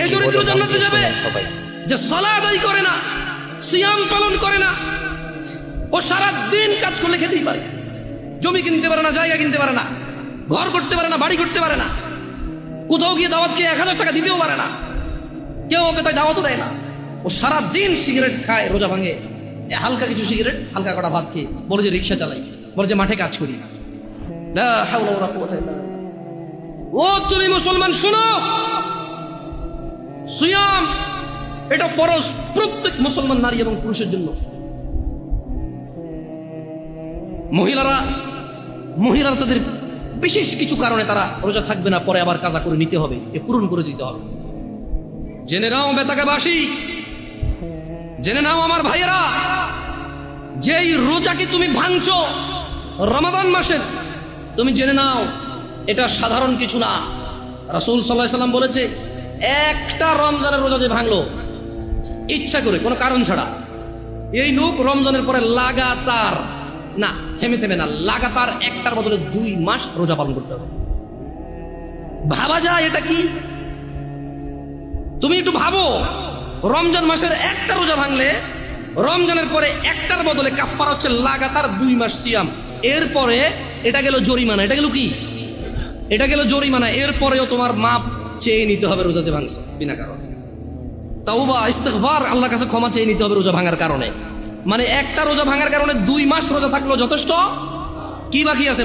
এই দরিদ্র জান্নাতে যাবে যে সালাত আদায় করে না, সিয়াম পালন করে না। ও সারা দিন কাজ করলে খেতেই পারে, জমি কিনতে পারে না, জায়গা কিনতে পারে না, ঘর করতে পারে না, বাড়ি করতে পারে না, কোথাও গিয়ে দাওয়াত খেয়ে 1000 টাকা দিতেও পারে না, কেউ ওকে তাই দাওয়াতও দেয় না। ও সারা দিন সিগারেট খায়, রোজা ভাঙে, হালকা কিছু সিগারেট, হালকা কটা ভাত খেয়ে বলে যে রিক্সা চালাই, বলে যে মাঠে কাজ করি। লা হাওলা ওয়ালা কুওয়াতা ইল্লা বিল্লাহ। ও তুমি মুসলমান শুনো, সিয়াম এটা ফরজ প্রত্যেক মুসলমান নারী এবং পুরুষের জন্য। মহিলারা তাদের বিশেষ কিছু কারণে তারা রোজা থাকবে না, পরে আবার কাজা করে নিতে হবে, এ পূরণ করে দিতে হবে। জেনে নাও বেতাকাবাসী, জেনে নাও আমার ভাইয়েরা, যেই রোজাকে তুমি ভাঙছো রমাদান মাসের, তুমি জেনে নাও এটা সাধারণ কিছু না। রাসূল সাল্লাল্লাহু আলাইহি সাল্লাম বলেছে, একটা রমজানের রোজা যে ভাঙলো ইচ্ছা করে কোনো কারণ ছাড়া, এই লোক রমজানের পরে লাগাতার না, থেমে না, লাগাতার একটার বদলে 2 মাস রোজা পালন করতে হবে। ভাবা যায় এটা কি? তুমি একটু ভাবো, রমজান মাসের একটা রোজা ভাঙলে রমজানের পরে একটার বদলে কাফারা হচ্ছে লাগাতার 2 মাস সিয়াম। এরপরে এটা গেল জরিমানা, এটা গেল কি? এটা গেল জরিমানা। এরপরেও তোমার মাপ চেয়ে নিতে হবে রোজা যে ভাঙছো বিনা কারণে। তাওবা ইস্তিগফার, আল্লাহর কাছে ক্ষমা চেয়ে নিতে হবে রোজা ভাঙার কারণে। মানে একটা রোজা ভাঙার কারণে 2 মাস রোজা থাকলো যথেষ্ট, কি বাকি আছে?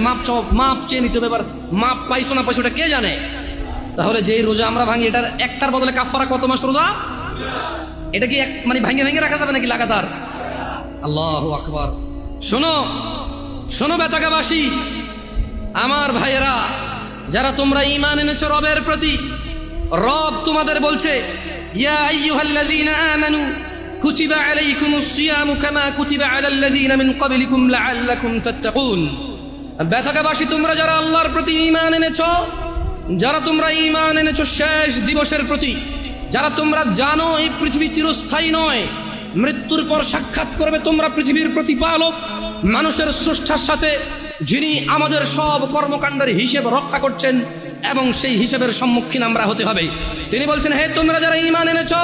মাপ চেয়ে নিতে হবে। এবার মাপ পাইছো না পাইছো এটা কে জানে? তাহলে যেই রোজা আমরা ভাঙি, এটার একটার বদলে কাফারা কত মাস রোজা? এটা কি মানে ভেঙে রাখা যাবে নাকি লাগাতার? আল্লাহু আকবার। শোনো বেতাকাবাসী, আমার ভাইয়েরা, যারা তোমরা ঈমান এনেছো রবের প্রতি, রব তোমাদের বলছে, ইয়া আইয়ুহাল্লাযীনা আমানু কুতিবা আলাইকুমুস সিয়ামু কামা কুতিবা আলাল্লাযীনা মিন ক্বাবলিকুম লাআল্লাকুম তাত্তাকুন। বেতাকাবাসী, তোমরা যারা আল্লাহর প্রতি ঈমান এনেছো, যারা তোমরা ঈমান এনেছো শেষ দিবসের প্রতি, যারা তোমরা জানো এই পৃথিবী চিরস্থায়ী নয়, মৃত্যুর পর সাক্ষাৎ করবে তোমরা পৃথিবীর প্রতিপালক মানুষের স্রষ্টার সাথে, যিনি আমাদের সব কর্মকাণ্ডের হিসেব রক্ষা করছেন, এবং সেই হিসেবের সম্মুখীন আমরা হতে হবে। তিনি বলছেন, হে তোমরা যারা ঈমান এনেছো,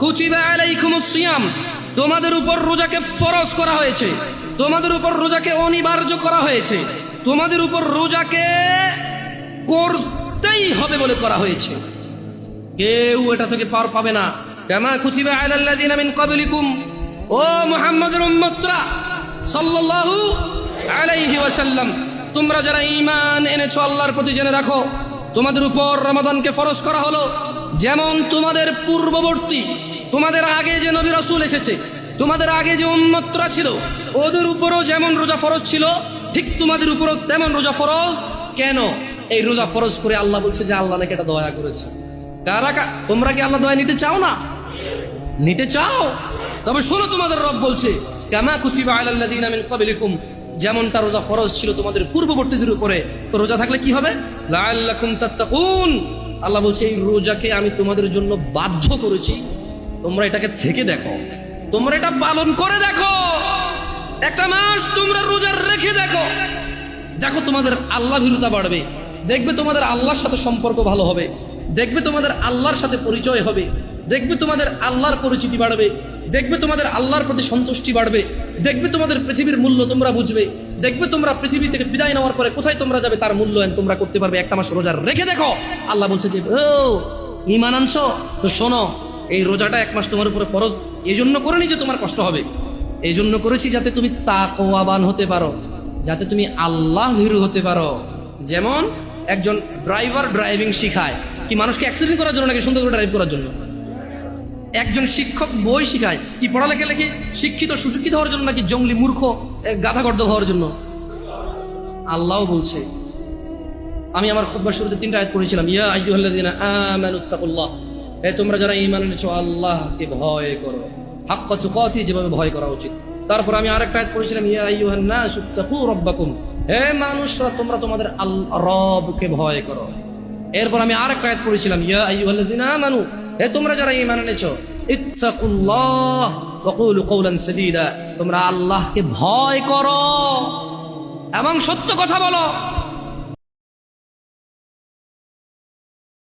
কুতিবা আলাইকুমুস সিয়াম, তোমাদের উপর রোজাকে ফরজ করা হয়েছে, তোমাদের উপর রোজাকে অনিবার্য করা হয়েছে, তোমাদের উপর রোজাকে করতেই হবে বলে করা হয়েছে। কেউ এটা থেকে পার পাবে না। কামা কুতিবা আলাল্লাযীনা মিন ক্বাবলিকুম, ও মুহাম্মদের উম্মতরা সাল্লাল্লাহু আলাইহি ওয়াসাল্লাম, তোমরা যারা ঈমান এনেছো আল্লাহর প্রতি, জেনে রাখো তোমাদের উপর রমাদানকে ফরজ করা হলো যেমন তোমাদের পূর্ববর্তী, তোমাদের আগে যে নবী রাসূল এসেছে, তোমাদের আগে যে উম্মতরা ছিল, ওদের উপরও যেমন রোজা ফরজ ছিল, ঠিক তোমাদের উপরও তেমন রোজা ফরজ। কেন এই রোজা ফরজ করে? আল্লাহ বলছে যে আল্লাহ নাকি এটা দয়া করেছে। তোমরা কি আল্লাহ দয়া নিতে চাও না? নিতে চাও? তবে শোনো, তোমাদের রব বলছে, কামা কুতিবা আলাল্লাযীনা মিন ক্বাবলিকুম, যেমনটা রোজা ফরজ ছিল তোমাদের পূর্ববর্তীদের উপরে, তো রোজা থাকলে কি হবে? লাআল্লাকুম তাত্তাকুন। আল্লাহ বলছে এই রোজাকে আমি তোমাদের জন্য বাধ্য করেছি, তোমরা এটাকে থেকে দেখো, তোমরা এটা পালন করে দেখো, একটা মাস তোমরা রোজা রেখে দেখো, দেখো তোমাদের আল্লাহ ভীরুতা বাড়বে, দেখবে তোমাদের আল্লাহর সাথে সম্পর্ক ভালো হবে, দেখবে তোমাদের আল্লাহর সাথে পরিচয় হবে, দেখবে তোমাদের আল্লাহর পরিচিতি বাড়বে, দেখবে তোমাদের আল্লাহর প্রতি সন্তুষ্টি বাড়বে, দেখবে তোমাদের পৃথিবীর মূল্য তোমরা বুঝবে, দেখবে তোমরা পৃথিবী থেকে বিদায় নেওয়ার পরে কোথায় তোমরা যাবে তার মূল্যায়ন তোমরা করতে পারবে। একটা মাস রোজা রেখে দেখো। আল্লাহ বলছে যে ও ঈমান আনছো তো শোনো, এই রোজাটা 1 মাস তোমার উপরে ফরজ এই জন্য করিনি যে তোমার কষ্ট হবে, এই জন্য করেছি যাতে তুমি তাকওয়াবান হতে পারো, যাতে তুমি আল্লাহ ভীরু হতে পারো। যেমন একজন ড্রাইভার ড্রাইভিং শিখায় কি মানুষকে অ্যাক্সিডেন্ট করার জন্য নাকি সুন্দর করে ড্রাইভ করার জন্য? একজন শিক্ষক বই শিখায় কি পড়ালেখা লেখে শিক্ষিত সুশিক্ষিত হওয়ার জন্য নাকি জঙ্গলি মূর্খ গাধাগর্দ হওয়ার জন্য? আল্লাহ বলছে, আমি আমার খুতবার শুরুতে 3টা আয়াত পড়েছিলাম, ইয়া আইয়ুহাল্লাযীনা আমানুত্তাকুল্লাহ, হে তোমরা যারা ঈমান এনেছো আল্লাহকে ভয় করো, হাক্কা তুকাতি, যেভাবে ভয় করা উচিত। তারপর আমি আরেকটা আয়াত পড়েছিলাম, ইয়া আইয়ুহান নাসু তাকু রাব্বাকুম, হে মানুষরা তোমরা তোমাদের রবকে ভয় করো। এরপর আমি আরেকটা আয়াত পড়েছিলাম, ইয়া আইয়ুহাল্লাযীনা আমানু, হে তোমরা যারা ঈমান এনেছো ইত্তাকুল্লাহ ওয়া কুলু কওলান সাদীদা, তোমরা আল্লাহকে ভয় করো এবং সত্য কথা বলো।